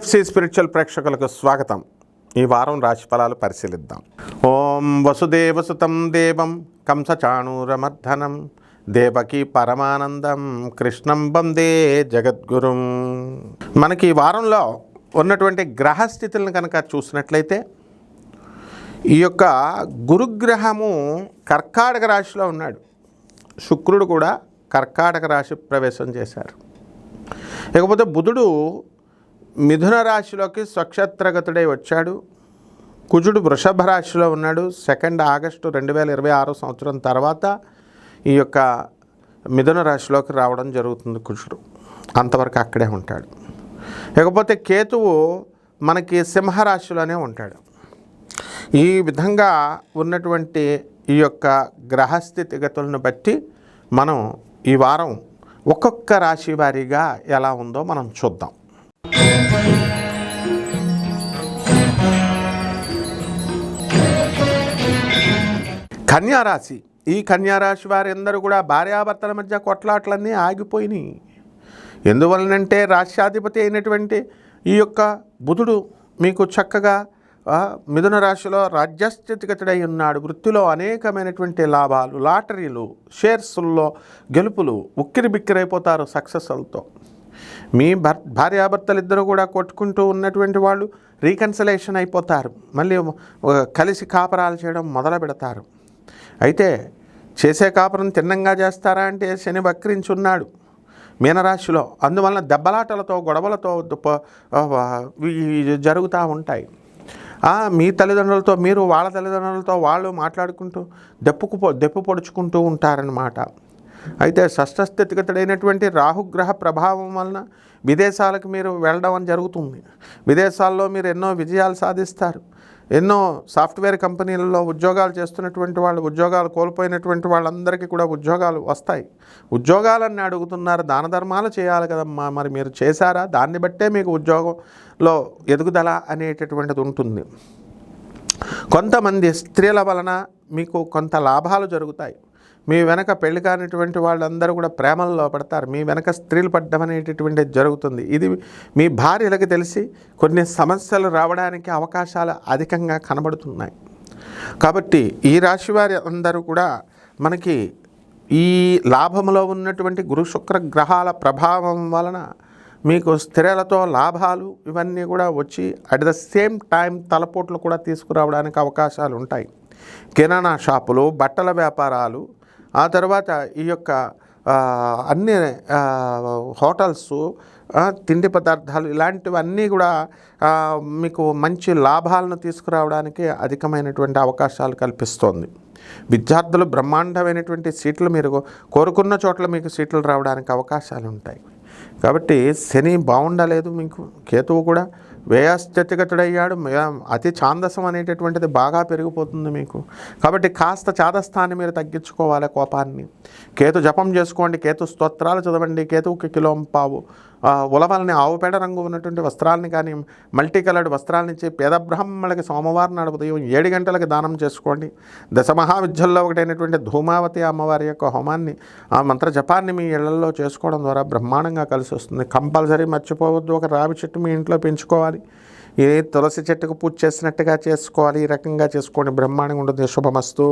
NFC spiritual ప్రేక్షకులకు స్వాగతం. ఈ వారం రాశి ఫలాలు పరిశీలిద్దాం. ఓం వసుదేవసుతం దేవం కంసచాణూరమర్ధనం దేవకీ పరమానందం కృష్ణం వందే జగద్గురుం. మనకి ఈ వారంలో ఉన్నటువంటి గ్రహస్థితులను కనుక చూసినట్లయితే ఈ యొక్క గురుగ్రహము కర్కాటక రాశిలో ఉన్నాడు. శుక్రుడు కూడా కర్కాటక రాశి ప్రవేశం చేశారు. ఇకపోతే బుధుడు మిథున రాశిలోకి స్వక్షేత్రగతుడై వచ్చాడు. కుజుడు వృషభ రాశిలో ఉన్నాడు. 2 ఆగస్టు 2026 సంవత్సరం తర్వాత ఈ యొక్క మిథున రాశిలోకి రావడం జరుగుతుంది. కుజుడు అంతవరకు అక్కడే ఉంటాడు. ఇకపోతే కేతువు మనకి సింహరాశిలోనే ఉంటాడు. ఈ విధంగా ఉన్నటువంటి ఈ యొక్క గ్రహస్థితిగతులను బట్టి మనం ఈ వారం ఒక్కొక్క రాశి వారీగా ఎలా ఉందో మనం చూద్దాం. కన్యారాశి. ఈ కన్యారాశి వారందరూ కూడా భార్యాభర్తల మధ్య కొట్లాట్లన్నీ ఆగిపోయినాయి. ఎందువలనంటే రాష్ట్రాధిపతి అయినటువంటి ఈ యొక్క బుధుడు మీకు చక్కగా మిథున రాశిలో రాజ్యస్థితిగతుడై ఉన్నాడు. వృత్తిలో అనేకమైనటువంటి లాభాలు, లాటరీలు, షేర్స్ల్లో గెలుపులు, ఉక్కిరి బిక్కిరైపోతారు సక్సెస్లతో. మీ భార్యాభర్తలు ఇద్దరు కూడా కొట్టుకుంటూ ఉన్నటువంటి వాళ్ళు రీకన్సిలేషన్ అయిపోతారు. మళ్ళీ కలిసి కాపరాలు చేయడం మొదలు పెడతారు. అయితే చేసే కాపురం తిన్నంగా చేస్తారా అంటే శని వక్రించున్నాడు మీనరాశిలో. అందువలన దెబ్బలాటలతో గొడవలతో జరుగుతూ ఉంటాయి. మీ తల్లిదండ్రులతో మీరు, వాళ్ళ తల్లిదండ్రులతో వాళ్ళు మాట్లాడుకుంటూ దెప్పు పొడుచుకుంటూ ఉంటారన్నమాట. అయితే షష్ఠస్థితిగతుడైనటువంటి రాహుగ్రహ ప్రభావం వలన విదేశాలకు మీరు వెళ్ళడం జరుగుతుంది. విదేశాల్లో మీరు ఎన్నో విజయాలు సాధిస్తారు. ఎన్నో సాఫ్ట్వేర్ కంపెనీలలో ఉద్యోగాలు చేస్తున్నటువంటి వాళ్ళు, ఉద్యోగాలు కోల్పోయినటువంటి వాళ్ళందరికీ కూడా ఉద్యోగాలు వస్తాయి. ఉద్యోగాలన్నీ అడుగుతున్నారు, దాన ధర్మాలు చేయాలి కదమ్మా, మరి మీరు చేశారా? దాన్ని బట్టే మీకు ఉద్యోగంలో ఎదుగుదల అనేటటువంటిది ఉంటుంది. కొంతమంది స్త్రీల వలన మీకు కొంత లాభాలు జరుగుతాయి. మీ వెనక పెళ్లి కానిటువంటి వాళ్ళందరూ కూడా ప్రేమల్లో పడతారు. మీ వెనక స్త్రీలు పడ్డం అనేటటువంటిది జరుగుతుంది. ఇది మీ భార్యలకు తెలిసి కొన్ని సమస్యలు రావడానికి అవకాశాలు అధికంగా కనబడుతున్నాయి. కాబట్టి ఈ రాశి వారి అందరూ కూడా మనకి ఈ లాభంలో ఉన్నటువంటి గురు శుక్ర గ్రహాల ప్రభావం వలన మీకు స్త్రీలతో లాభాలు ఇవన్నీ కూడా వచ్చి అట్ ద సేమ్ టైం తలపోట్లు కూడా తీసుకురావడానికి అవకాశాలు ఉంటాయి. కిరాణా షాపులు, బట్టల వ్యాపారాలు, ఆ తర్వాత ఈ యొక్క అన్ని హోటల్స్, తిండి పదార్థాలు ఇలాంటివన్నీ కూడా మీకు మంచి లాభాలను తీసుకురావడానికి అధికమైనటువంటి అవకాశాలు కల్పిస్తోంది. విద్యార్థులు బ్రహ్మాండమైనటువంటి సీట్లు మీరు కోరుకున్న చోట్ల మీకు సీట్లు రావడానికి అవకాశాలు ఉంటాయి. కాబట్టి శని బాగుండలేదు మీకు. కేతువు కూడా వ్యయస్థితిగతుడయ్యాడు. అతి ఛాందసం అనేటటువంటిది బాగా పెరిగిపోతుంది మీకు. కాబట్టి కాస్త చాదస్తాన్ని మీరు తగ్గించుకోవాలి, కోపాన్ని. కేతు జపం చేసుకోండి, కేతు స్తోత్రాలు చదవండి. కేతువుకి కిలోంపావు ఉలవల్ని, ఆవు పేడ రంగు ఉన్నటువంటి వస్త్రాలని కానీ, మల్టీ కలర్డ్ వస్త్రాలని ఇచ్చి పేద బ్రాహ్మణులకి సోమవారం నాడు ఉదయం 7 గంటలకు దానం చేసుకోండి. దశమహావిద్యల్లో ఒకటైనటువంటి ధూమావతి అమ్మవారి యొక్క హోమాన్ని, ఆ మంత్ర జపాన్ని మీ ఇళ్లలో చేసుకోవడం ద్వారా బ్రహ్మాండంగా కలిసి వస్తుంది. కంపల్సరీ మర్చిపోవద్దు, ఒక రావి చెట్టు మీ ఇంట్లో పెంచుకోవాలి. ఏ తులసి చెట్టుకు పూజ చేసినట్టుగా చేసుకోవాలి. ఈ రకంగా చేసుకోండి, బ్రహ్మాండంగా ఉంటుంది. శుభమస్తు.